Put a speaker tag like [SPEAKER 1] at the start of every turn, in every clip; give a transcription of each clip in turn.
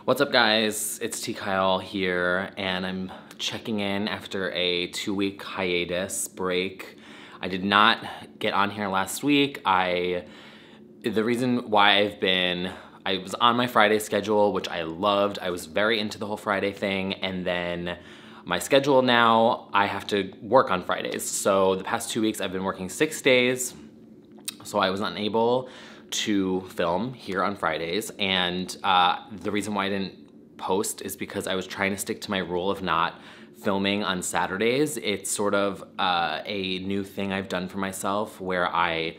[SPEAKER 1] What's up, guys? It's T. Kyle here, and I'm checking in after a 2-week hiatus break. I did not get on here last week. The reason why I was on my Friday schedule, which I loved. I was very into the whole Friday thing, and then my schedule now, I have to work on Fridays. So the past 2 weeks, I've been working 6 days, so I was unable to film here on Fridays, and the reason why I didn't post is because I was trying to stick to my rule of not filming on Saturdays. It's sort of a new thing I've done for myself where I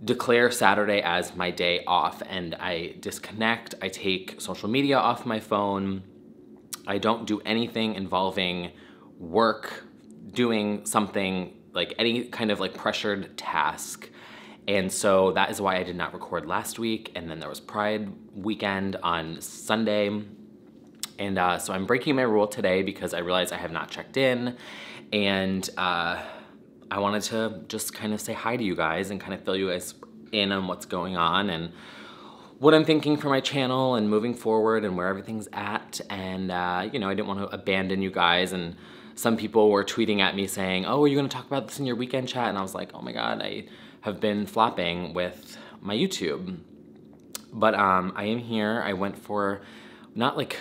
[SPEAKER 1] declare Saturday as my day off and I disconnect. I take social media off my phone. I don't do anything involving work, doing something like any kind of like pressured task. And so that is why I did not record last week. And then there was Pride weekend on Sunday. And so I'm breaking my rule today because I realized I have not checked in. And I wanted to just kind of say hi to you guys and kind of fill you guys in on what's going on and what I'm thinking for my channel and moving forward and where everything's at. And, you know, I didn't want to abandon you guys. And some people were tweeting at me saying, oh, are you going to talk about this in your weekend chat? And I was like, oh my God, I have been flopping with my YouTube. But I am here. I went for like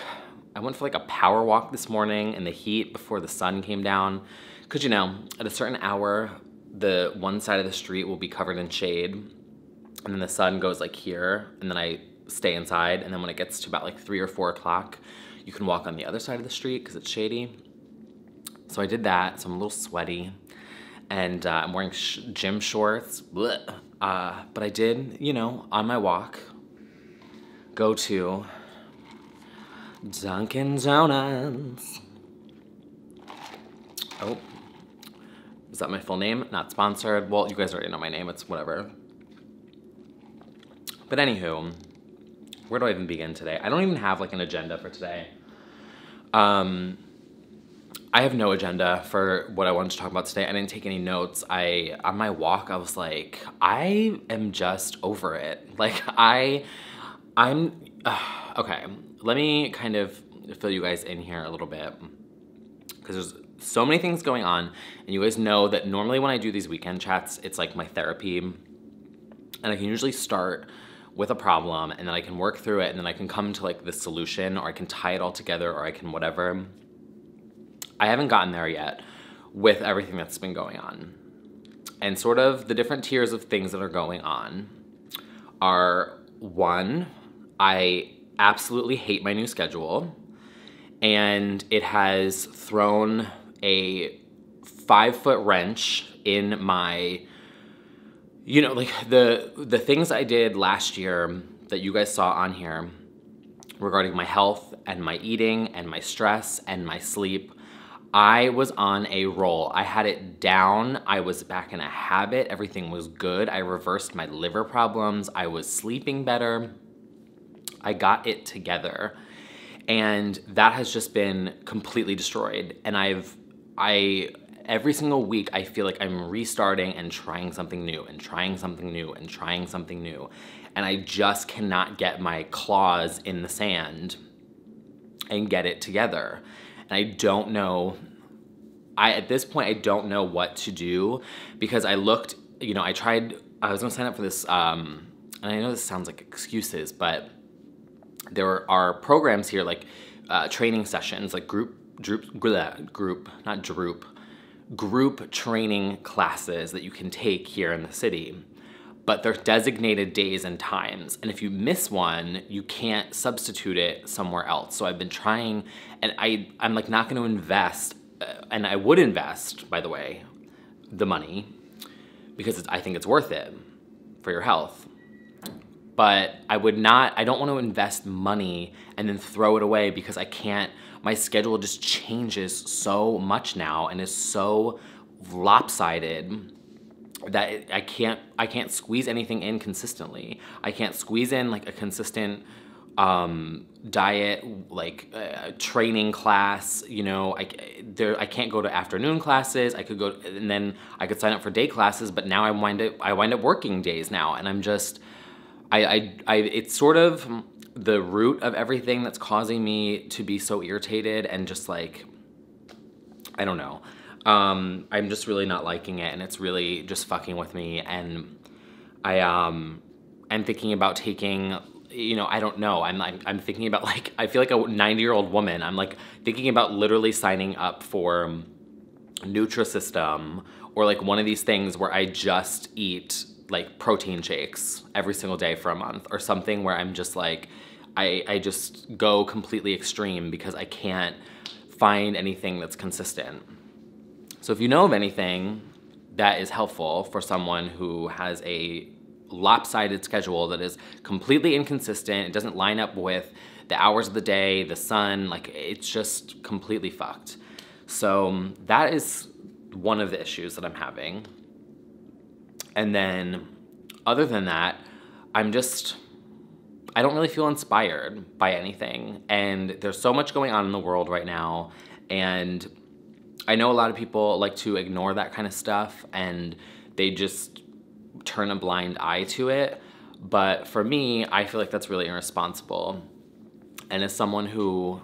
[SPEAKER 1] a power walk this morning in the heat before the sun came down. Because, you know, at a certain hour, the one side of the street will be covered in shade. And then the sun goes like here. And then I stay inside. And then when it gets to about like 3 or 4 o'clock, you can walk on the other side of the street because it's shady. So I did that. So I'm a little sweaty. And I'm wearing gym shorts. But I did, you know, on my walk, go to Dunkin' Donuts. Oh, is that my full name? Not sponsored. Well, you guys already know my name. It's whatever. But anywho, where do I even begin today? I don't even have like an agenda for today. I have no agenda for what I wanted to talk about today. I didn't take any notes. On my walk, I was like, I am just over it. Like okay, let me kind of fill you guys in here a little bit because there's so many things going on, and you guys know that normally when I do these weekend chats, it's like my therapy, and I can usually start with a problem, and then I can work through it, and then I can come to like the solution, or I can tie it all together, or I can whatever. I haven't gotten there yet with everything that's been going on. And sort of the different tiers of things that are going on are, one, I absolutely hate my new schedule, and it has thrown a 5-foot wrench in my, you know, like the things I did last year that you guys saw on here regarding my health and my eating and my stress and my sleep. I was on a roll. I had it down. I was back in a habit. Everything was good. I reversed my liver problems. I was sleeping better. I got it together. And that has just been completely destroyed. And every single week, I feel like I'm restarting and trying something new and trying something new and trying something new. And I just cannot get my claws in the sand and get it together. And I don't know, at this point, I don't know what to do because I looked, you know, I was gonna sign up for this, and I know this sounds like excuses, but there are programs here like training sessions, like group training classes that you can take here in the city. But they're designated days and times. And if you miss one, you can't substitute it somewhere else. So I've been trying, and I'm like not gonna invest, and I would invest, by the way, the money, because I think it's worth it for your health. But I don't wanna invest money and then throw it away because my schedule just changes so much now and is so lopsided that I can't squeeze anything in consistently. I can't squeeze in like a consistent diet, like training class, you know. I can't go to afternoon classes. I could go, and then I could sign up for day classes, but now I wind up working days now, and I'm just, it's sort of the root of everything that's causing me to be so irritated and just like, I don't know. I'm just really not liking it, and it's really just fucking with me. And I'm thinking about taking, I don't know. I'm thinking about, like, I feel like a 90-year-old woman. I'm like thinking about literally signing up for Nutrisystem or like one of these things where I just eat like protein shakes every single day for a month, or something where I'm just like, I just go completely extreme because I can't find anything that's consistent. So if you know of anything that is helpful for someone who has a lopsided schedule that is completely inconsistent, it doesn't line up with the hours of the day, the sun, like it's just completely fucked. So that is one of the issues that I'm having. And then other than that, I don't really feel inspired by anything. And there's so much going on in the world right now. And I know a lot of people like to ignore that kind of stuff and they just turn a blind eye to it. But for me, I feel like that's really irresponsible. And as someone who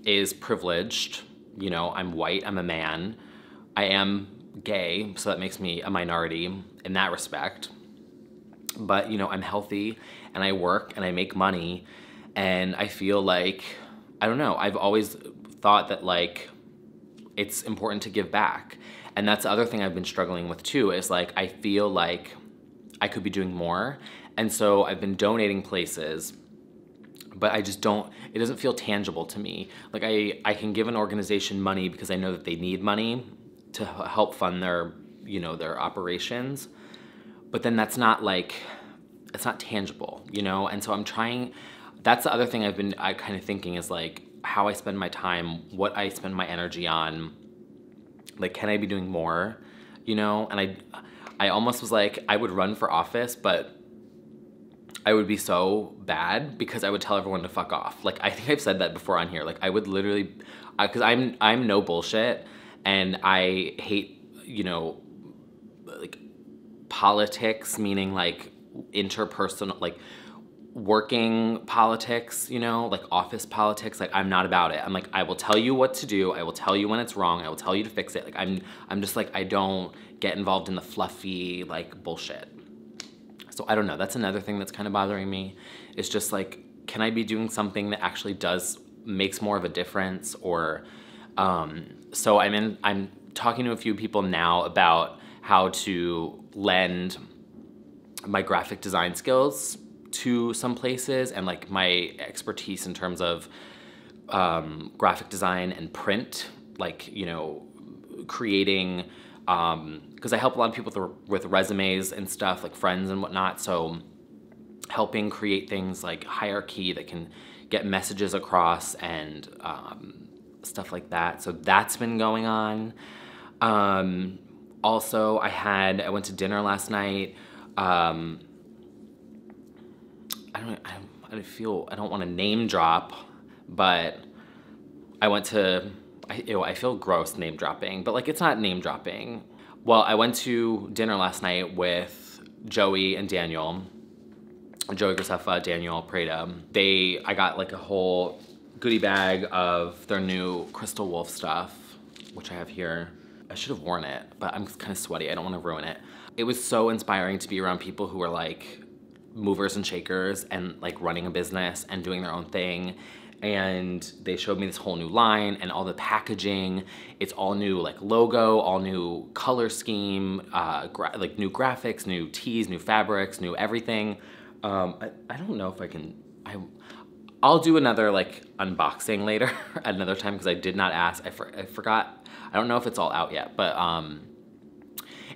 [SPEAKER 1] is privileged, I'm white, I'm a man, I am gay, so that makes me a minority in that respect. But, I'm healthy and I work and I make money, and I feel like, I don't know, I've always thought that like it's important to give back. And that's the other thing I've been struggling with too, is like I feel like I could be doing more. And so I've been donating places, but I just don't, it doesn't feel tangible to me. Like I can give an organization money because I know that they need money to help fund their, their operations. But then that's not like, it's not tangible, And so I'm trying, that's the other thing I kind of thinking is like how I spend my time, what I spend my energy on. Like, can I be doing more, And I almost was like, I would run for office, but I would be so bad because I would tell everyone to fuck off. Like, I think I've said that before on here. Like, I would literally, because I'm no bullshit, and I hate, like politics, meaning like interpersonal, like working politics, like office politics. Like, I'm not about it. I'm like, I will tell you what to do. I will tell you when it's wrong. I will tell you to fix it. Like, I'm just like, I don't get involved in the fluffy, like, bullshit. So I don't know. That's another thing that's kind of bothering me. It's just like, can I be doing something that actually makes more of a difference? Or, so I'm talking to a few people now about how to lend my graphic design skills to some places, and like my expertise in terms of graphic design and print, like, creating, because I help a lot of people with resumes and stuff, like friends and whatnot. So helping create things like hierarchy that can get messages across and stuff like that. So that's been going on. Also, I went to dinner last night. I don't want to name drop, but I feel gross name dropping, but like, it's not name dropping. Well, I went to dinner last night with Joey and Daniel, Joey Graceffa, Daniel Prada. I got like a whole goodie bag of their new Crystal Wolf stuff, which I have here. I should have worn it, but I'm kind of sweaty. I don't want to ruin it. It was so inspiring to be around people who are like movers and shakers and like running a business and doing their own thing. And they showed me this whole new line and all the packaging. It's all new, like logo, all new color scheme, like new graphics, new tees, new fabrics, new everything. I don't know if I can, I'll do another like unboxing later at another time, because I did not ask. I forgot. I don't know if it's all out yet, but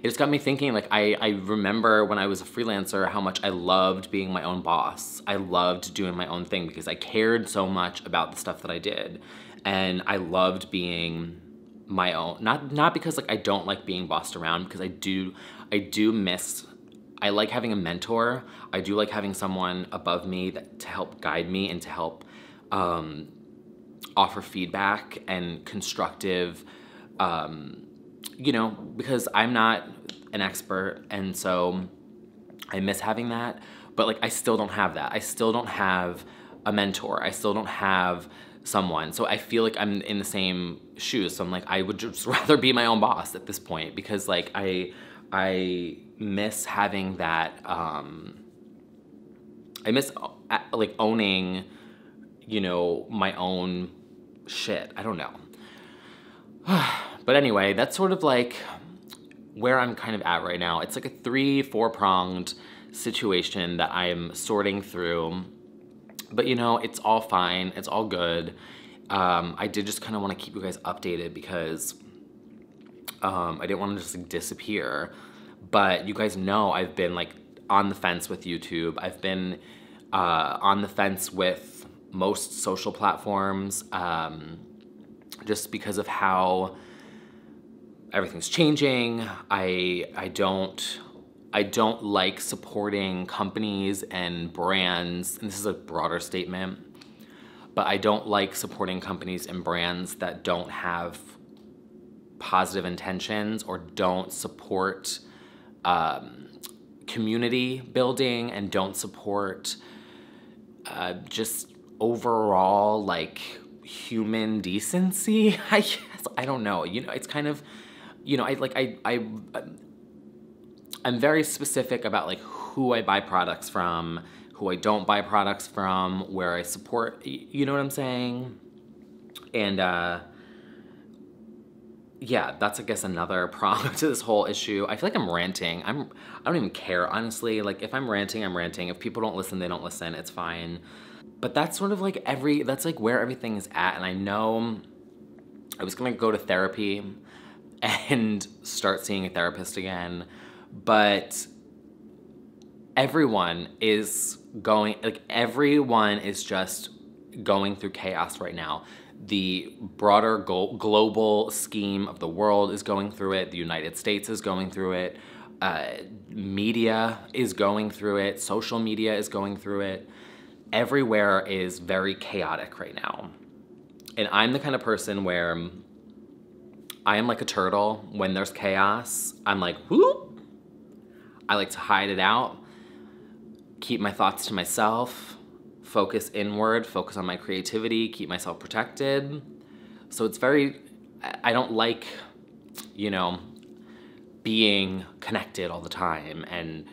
[SPEAKER 1] it just got me thinking, like, I remember when I was a freelancer how much I loved being my own boss. I loved doing my own thing because I cared so much about the stuff that I did. And I loved being my own, not because like I don't like being bossed around, because I do miss, I like having a mentor. I do like having someone above me to help guide me and to help offer feedback and constructive, because I'm not an expert, and so I miss having that. But like, I still don't have that. I still don't have a mentor. I still don't have someone. So I feel like I'm in the same shoes. So I'm like, I would just rather be my own boss at this point, because like I miss having that, I miss like owning, you know, my own shit. I don't know. But anyway, that's sort of like where I'm kind of at right now. It's like a 3-4 pronged situation that I'm sorting through. But you know, it's all fine. It's all good. I did just kind of want to keep you guys updated because I didn't want to just like disappear. But you guys know I've been like on the fence with YouTube. I've been on the fence with most social platforms, just because of how everything's changing. I don't like supporting companies and brands, and this is a broader statement, but I don't like supporting companies and brands that don't have positive intentions or don't support community building and don't support just overall like human decency, I guess. I don't know. You know, it's kind of, you know, I'm very specific about like who I buy products from, who I don't buy products from, where I support, you know what I'm saying? And yeah, that's I guess another prong to this whole issue. I feel like I'm ranting. I don't even care, honestly. Like if I'm ranting, I'm ranting. If people don't listen, they don't listen. It's fine. But that's sort of like that's like where everything is at. And I know I was gonna go to therapy and start seeing a therapist again, but everyone is just going through chaos right now. The broader global scheme of the world is going through it. The United States is going through it. Media is going through it. Social media is going through it. Everywhere is very chaotic right now. And I'm the kind of person where I am like a turtle. When there's chaos, I'm like, whoop. I like to hide it out, keep my thoughts to myself, focus inward, focus on my creativity, keep myself protected. So it's I don't like, you know, being connected all the time and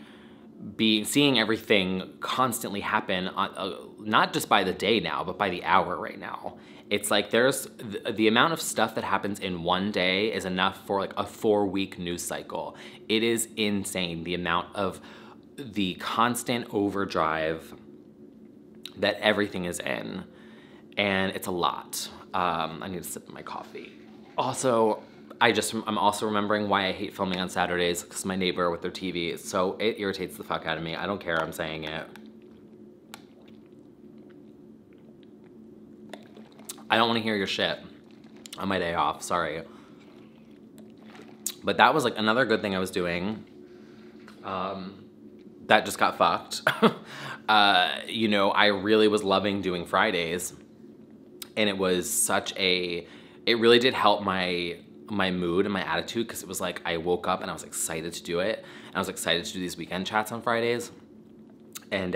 [SPEAKER 1] seeing everything constantly happen on, not just by the day now, but by the hour right now. It's like there's the amount of stuff that happens in one day is enough for like a 4-week news cycle. It is insane, the amount of the constant overdrive that everything is in, and it's a lot. I need to sip my coffee. Also, I'm also remembering why I hate filming on Saturdays, because my neighbor with their TV, it irritates the fuck out of me. I don't care, I'm saying it. I don't want to hear your shit on my day off, sorry. But that was like another good thing I was doing. That just got fucked. You know, I really was loving doing Fridays, and it was it really did help my mood and my attitude, because it was like I woke up and I was excited to do it, and I was excited to do these weekend chats on Fridays, and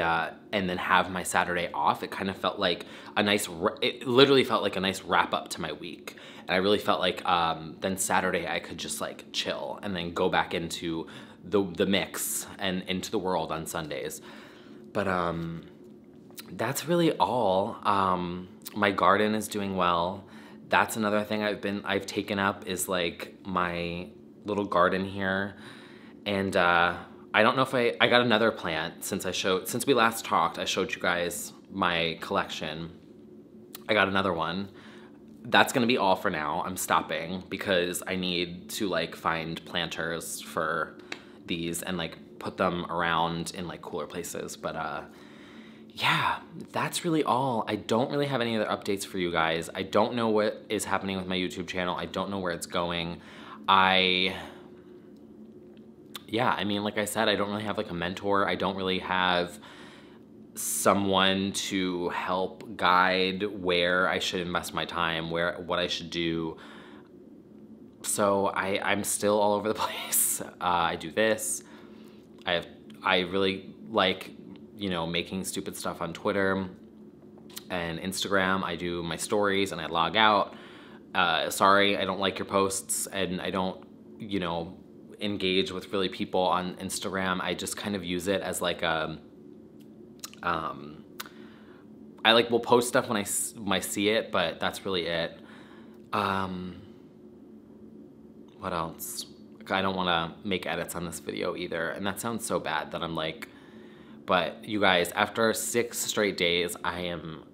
[SPEAKER 1] then have my Saturday off. It kind of felt like it literally felt like a nice wrap up to my week, and I really felt like then Saturday I could just like chill and then go back into the mix and into the world on Sundays. But that's really all. My garden is doing well. That's another thing I've taken up, is like my little garden here. And I don't know if I got another plant since we last talked. I showed you guys my collection. I got another one. That's gonna be all for now. I'm stopping because I need to like find planters for these and like put them around in like cooler places. But yeah, that's really all. I don't really have any other updates for you guys. I don't know what is happening with my YouTube channel. I don't know where it's going. Yeah, I mean, like I said, I don't really have like a mentor. I don't really have someone to help guide where I should invest my time, what I should do. So I'm still all over the place. I do this. I really like, you know, making stupid stuff on Twitter. and Instagram. I do my stories and I log out. Sorry, I don't like your posts, and I don't, engage with really people on Instagram. I just kind of use it as like a, I like will post stuff when I see it, but that's really it. What else? I don't want to make edits on this video either, and that sounds so bad that I'm like, but you guys, after 6 straight days, I am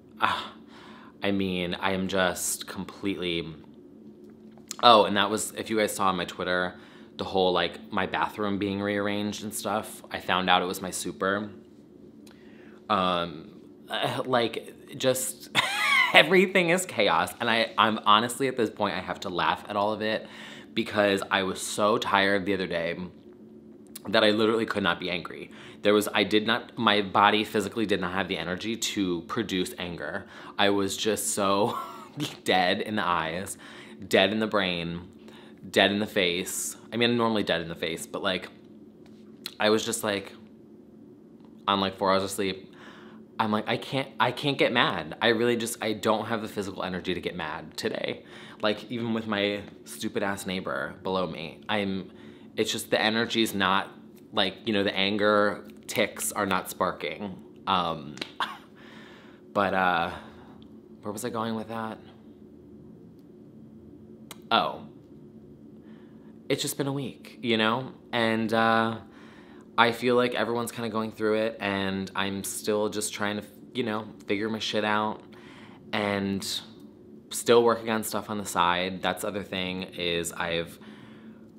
[SPEAKER 1] just completely, oh, and that was, if you guys saw on my Twitter, the whole, like, my bathroom being rearranged and stuff, I found out it was my super. Like, just, everything is chaos, and I'm honestly, at this point, I have to laugh at all of it, because I was so tired the other day that I literally could not be angry. My body physically did not have the energy to produce anger. I was just so dead in the eyes, dead in the brain, dead in the face. I mean, I'm normally dead in the face, but like, I was just like, on like 4 hours of sleep, I'm like, I can't get mad. I don't have the physical energy to get mad today. Like, even with my stupid ass neighbor below me, it's just the energy's not, like, the anger ticks are not sparking. But where was I going with that? Oh, it's just been a week, and I feel like everyone's kind of going through it, and I'm still just trying to, figure my shit out, and still working on stuff on the side. That's the other thing, is I've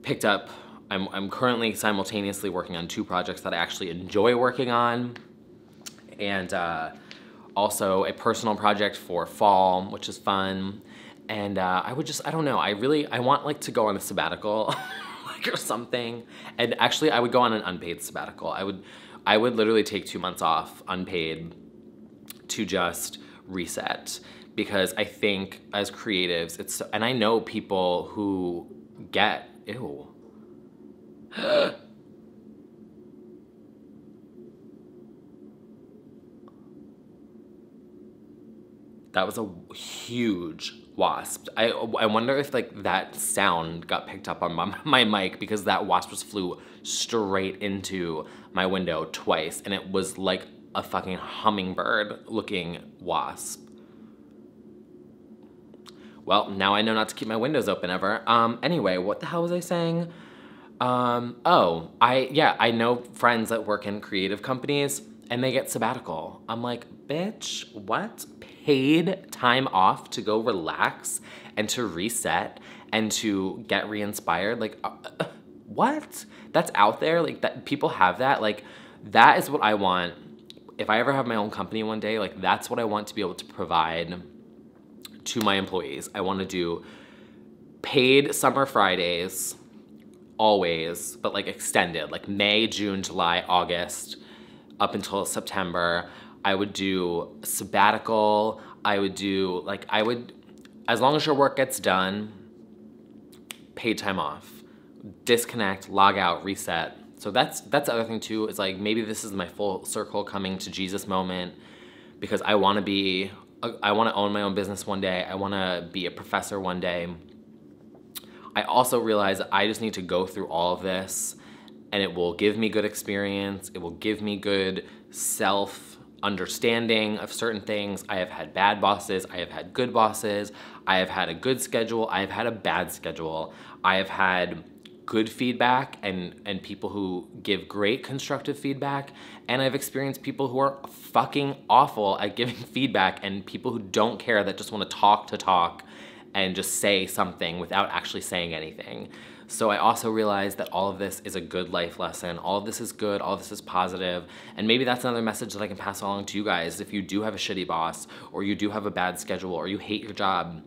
[SPEAKER 1] picked up, I'm currently simultaneously working on 2 projects that I actually enjoy working on, and also a personal project for fall, which is fun. And I don't know, I want like to go on a sabbatical like, or something. And actually I would go on an unpaid sabbatical. I would literally take 2 months off unpaid to just reset, because I think as creatives, and I know people who get, ew. That was a huge wasp. I wonder if like that sound got picked up on my mic, because that wasp just flew straight into my window twice, and it was like a fucking hummingbird looking wasp. Well, now I know not to keep my windows open ever. Anyway, what the hell was I saying? I know friends that work in creative companies, and they get sabbatical. I'm like, bitch, what? Paid time off to go relax and to reset and to get re-inspired? Like, what? That's out there? Like, that people have that? Like, that is what I want. If I ever have my own company one day, like, that's what I want to be able to provide to my employees. I want to do paid summer Fridays, always, but like extended, like May, June, July, August, up until September. I would do sabbatical. I would, as long as your work gets done, paid time off, disconnect, log out, reset. So that's the other thing too, is like, maybe this is my full circle coming to Jesus moment, because I want to own my own business one day. I want to be a professor one day. I also realize that I just need to go through all of this, and it will give me good experience. It will give me good self-understanding of certain things. I have had bad bosses. I have had good bosses. I have had a good schedule. I have had a bad schedule. I have had good feedback and people who give great constructive feedback. And I've experienced people who are fucking awful at giving feedback, and people who don't care, that just want to talk and just say something without actually saying anything. So I also realized that all of this is a good life lesson. All of this is good, all of this is positive. And maybe that's another message that I can pass along to you guys. If you do have a shitty boss, or you do have a bad schedule, or you hate your job,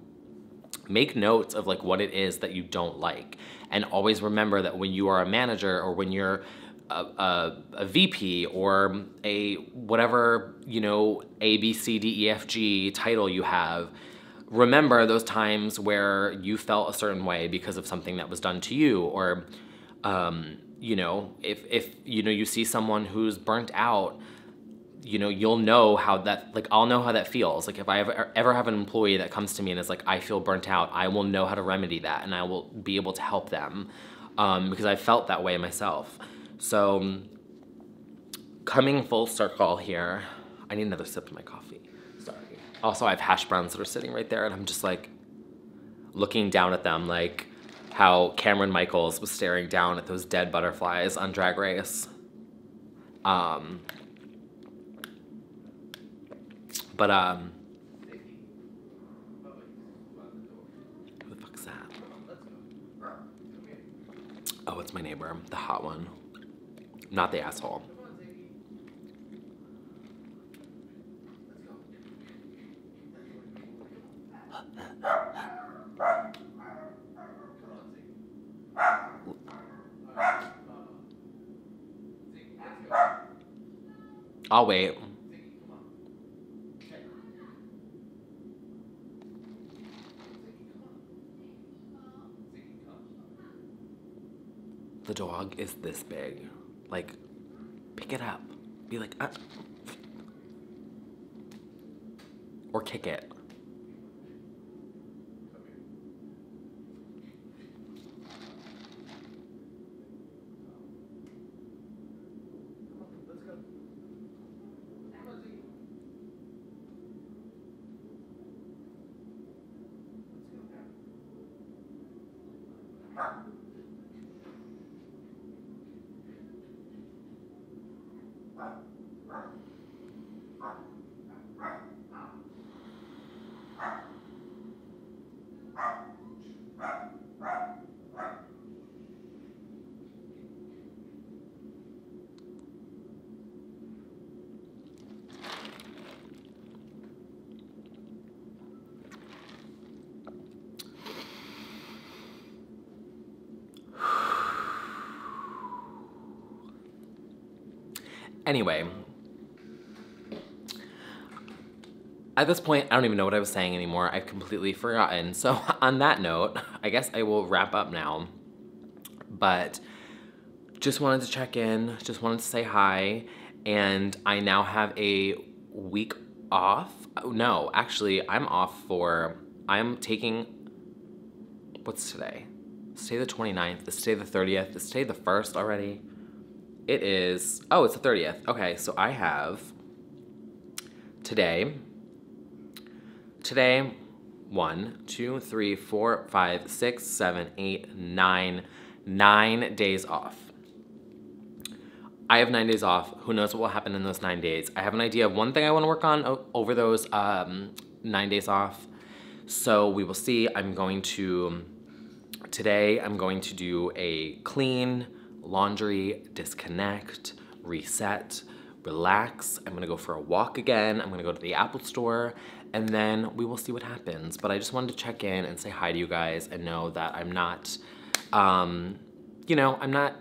[SPEAKER 1] make notes of like what it is that you don't like. And always remember that when you are a manager, or when you're a VP, or a whatever, A, B, C, D, E, F, G title you have, remember those times where you felt a certain way because of something that was done to you, or, if you see someone who's burnt out, you know, you'll know how that, like, I'll know how that feels. Like, if I ever have an employee that comes to me and is like, I feel burnt out, I will know how to remedy that, and I will be able to help them, because I felt that way myself. So, coming full circle here, I need another sip of my coffee. Sorry. Also, I have hash browns that are sitting right there, and I'm just like looking down at them, like how Cameron Michaels was staring down at those dead butterflies on Drag Race. But who the fuck's that? Oh, it's my neighbor, the hot one. Not the asshole. I'll wait. The dog is this big. Like, pick it up. Be like, or kick it. Anyway, at this point, I don't even know what I was saying anymore. I've completely forgotten. So on that note, I guess I will wrap up now. But just wanted to check in, just wanted to say hi. And I now have a week off. No, actually, I'm taking, what's today? It's today the 29th, it's today the 30th, it's today the 1st already. It is, oh, it's the 30th. Okay, so I have today, 1, 2, 3, 4, 5, 6, 7, 8, 9 days off. I have 9 days off. Who knows what will happen in those 9 days? I have an idea of one thing I want to work on over those 9 days off. So we will see. Today I'm going to do a clean, laundry, disconnect, reset, relax. I'm gonna go for a walk again. I'm gonna go to the Apple store, and then we will see what happens. But I just wanted to check in and say hi to you guys and know that I'm not, you know, I'm not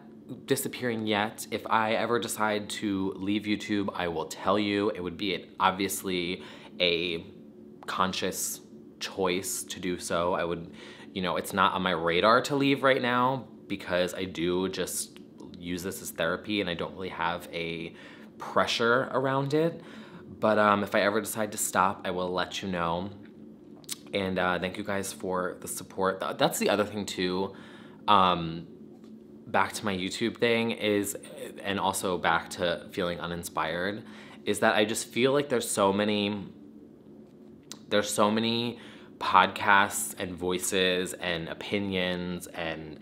[SPEAKER 1] disappearing yet. If I ever decide to leave YouTube, I will tell you. It would be obviously a conscious choice to do so. I would, you know, it's not on my radar to leave right now, because I do just use this as therapy and I don't really have a pressure around it. But if I ever decide to stop, I will let you know. And thank you guys for the support. That's the other thing too, back to my YouTube thing is, and also back to feeling uninspired, is that I just feel like there's so many podcasts and voices and opinions and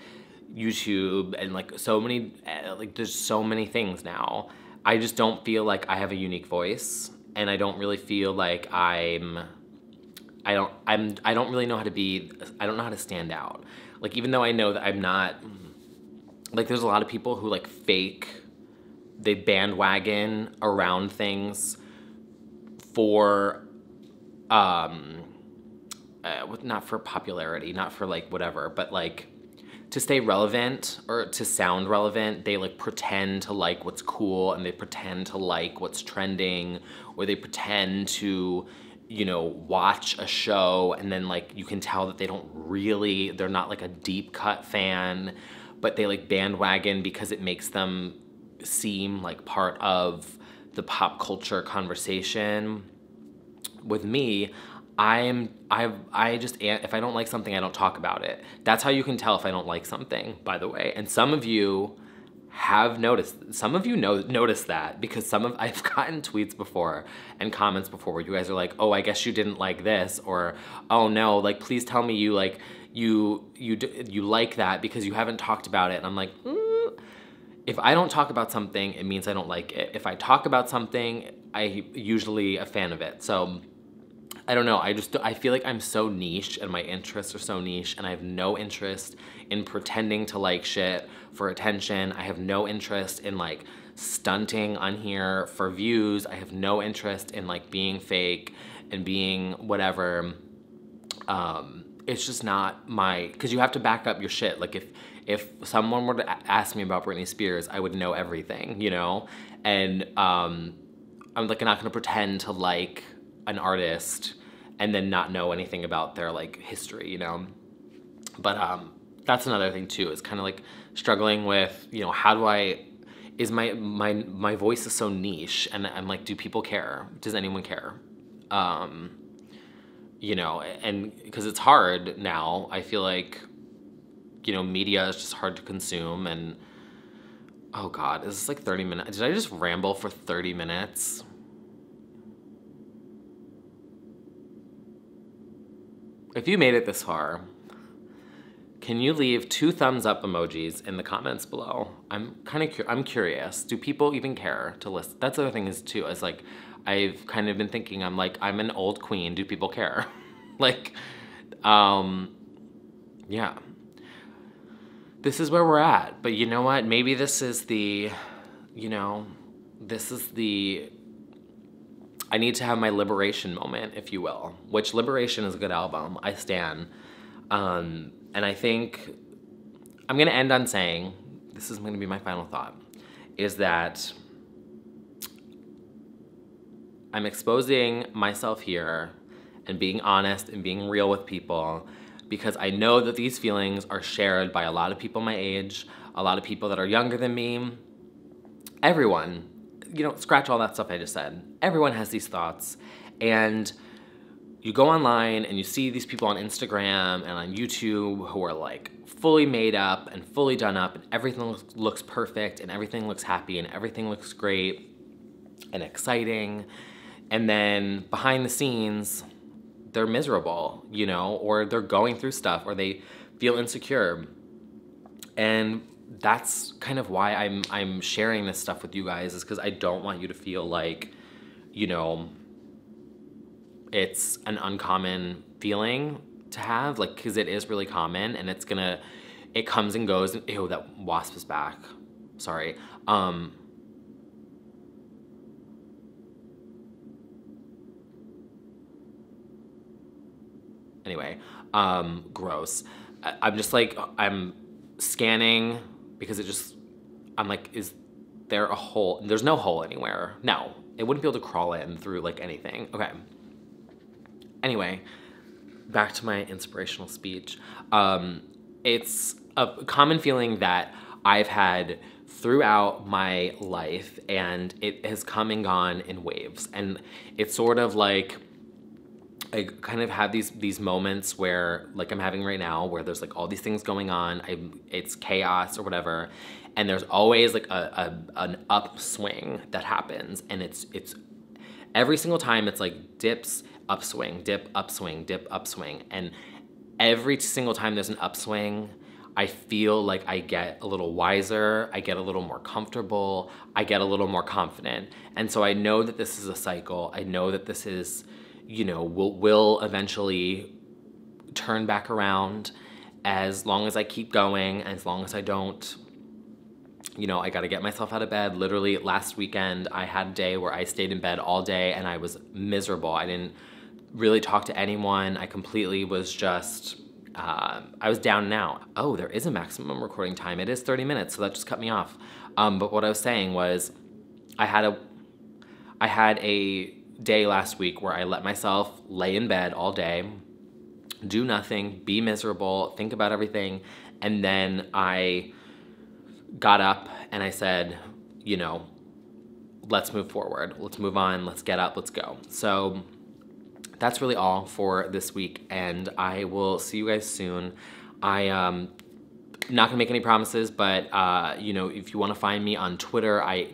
[SPEAKER 1] YouTube and like so many, like there's so many things now. I just don't feel like I have a unique voice, and I don't really feel like I don't really know how to be, I don't know how to stand out. Like, even though I know that I'm not, like, there's a lot of people who like they bandwagon around things for, not for popularity, not for like whatever, but like to stay relevant or to sound relevant, they like pretend to like what's cool, and they pretend to like what's trending, or they pretend to, you know, watch a show and then like you can tell that they're not like a deep cut fan, but they like bandwagon because it makes them seem like part of the pop culture conversation. With me, I just, if I don't like something, I don't talk about it. That's how you can tell if I don't like something, by the way. And some of you have noticed, some of you noticed that, because I've gotten tweets before and comments before where you guys are like, oh, I guess you didn't like this, or oh no, like please tell me you like, you like that because you haven't talked about it. And I'm like, if I don't talk about something, it means I don't like it. If I talk about something, I usually a fan of it. So I don't know, I feel like I'm so niche and my interests are so niche, and I have no interest in pretending to like shit for attention. I have no interest in like stunting on here for views. I have no interest in like being fake and being whatever. It's just not my, because you have to back up your shit. Like if someone were to ask me about Britney Spears, I would know everything, you know? And I'm like not gonna pretend to like an artist and then not know anything about their like history, you know? But that's another thing too, is kind of like struggling with, you know, how do I, is my voice is so niche, and I'm like, do people care? Does anyone care? You know, and because it's hard now, I feel like, you know, media is just hard to consume. And oh God, is this like 30 minutes? Did I just ramble for 30 minutes? If you made it this far, can you leave 2 thumbs up emojis in the comments below? I'm curious. Do people even care to listen? That's the other thing is too, is like, I've kind of been thinking, I'm like, I'm an old queen. Do people care? Like, yeah. This is where we're at. But you know what? Maybe this is the, you know, this is the, I need to have my liberation moment, if you will, which Liberation is a good album. I stan. And I think I'm going to end on saying, this is going to be my final thought, is that I'm exposing myself here and being honest and being real with people, because I know that these feelings are shared by a lot of people my age, a lot of people that are younger than me, everyone. You know, scratch all that stuff I just said. Everyone has these thoughts, and you go online and you see these people on Instagram and on YouTube who are like fully made up and fully done up, and everything looks perfect and everything looks happy and everything looks great and exciting. And then behind the scenes, they're miserable, you know, or they're going through stuff, or they feel insecure. And that's kind of why I'm sharing this stuff with you guys, is because I don't want you to feel like, you know, it's an uncommon feeling to have, like, because it is really common, and it comes and goes. And, ew, that wasp is back. Sorry. Anyway, gross. I'm just like, I'm scanning because I'm like, is there a hole? There's no hole anywhere. No, it wouldn't be able to crawl in through like anything. Okay. Anyway, back to my inspirational speech. It's a common feeling that I've had throughout my life, and it has come and gone in waves. And it's sort of like, I kind of have these moments where, like I'm having right now, where there's like all these things going on, it's chaos or whatever, and there's always like an upswing that happens, and it's every single time it's like dips, upswing, dip, upswing, dip, upswing, and every single time there's an upswing, I feel like I get a little wiser, I get a little more comfortable, I get a little more confident. And so I know that this is a cycle. I know that this is, you know, will eventually turn back around, as long as I keep going, as long as I don't, you know, I gotta get myself out of bed. Literally last weekend, I had a day where I stayed in bed all day and I was miserable. I didn't really talk to anyone. I completely was just, I was down and out. Oh, there is a maximum recording time. It is 30 minutes, so that just cut me off. But what I was saying was, I had a day last week where I let myself lay in bed all day, do nothing, be miserable, think about everything, and then I got up and I said, you know, let's move forward. Let's move on. Let's get up. Let's go. So that's really all for this week, and I will see you guys soon. Not gonna make any promises, but if you want to find me on Twitter, I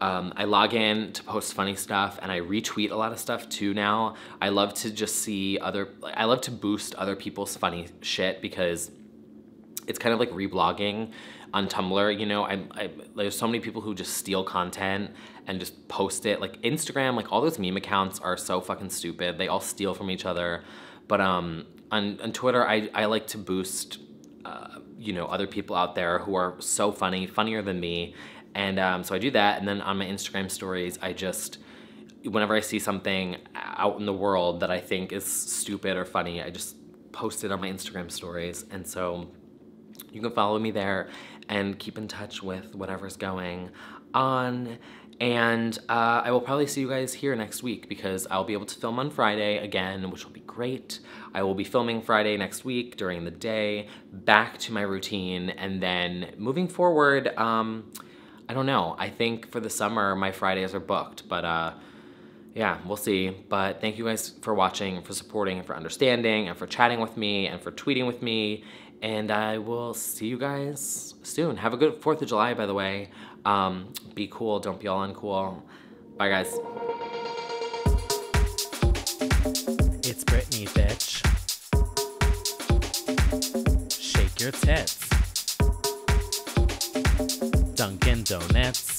[SPEAKER 1] log in to post funny stuff, and I retweet a lot of stuff too now. I love to just see I love to boost other people's funny shit, because it's kind of like reblogging on Tumblr. There's so many people who just steal content and just post it. Like Instagram, like all those meme accounts are so fucking stupid. They all steal from each other. But on Twitter, I like to boost other people out there who are so funny, funnier than me. And so I do that. And then on my Instagram stories, whenever I see something out in the world that I think is stupid or funny, I just post it on my Instagram stories. And so you can follow me there and keep in touch with whatever's going on. And I will probably see you guys here next week, because I'll be able to film on Friday again, which will be great. I will be filming Friday next week during the day, back to my routine, and then moving forward, I don't know. I think for the summer, my Fridays are booked, but yeah, we'll see. But thank you guys for watching, for supporting, and for understanding, and for chatting with me, and for tweeting with me. And I will see you guys soon. Have a good 4th of July, by the way. Be cool. Don't be all uncool. Bye, guys.
[SPEAKER 2] It's Britney, bitch. Shake your tits. Dunkin' Donuts.